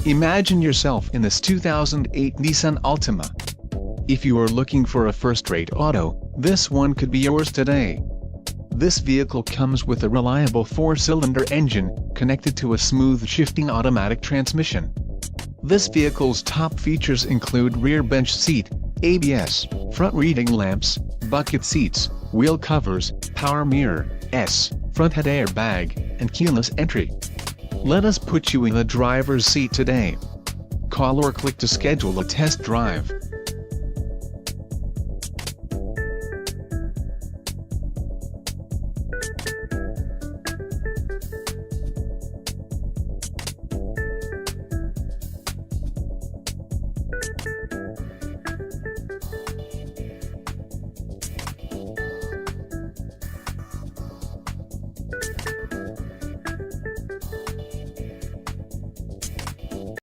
Imagine yourself in this 2008 Nissan Altima. If you are looking for a first-rate auto, this one could be yours today. This vehicle comes with a reliable 4-cylinder engine, connected to a smooth shifting automatic transmission. This vehicle's top features include rear bench seat, ABS, front reading lamps, bucket seats, wheel covers, power mirror, front head airbag, and keyless entry. Let us put you in the driver's seat today. Call or click to schedule a test drive.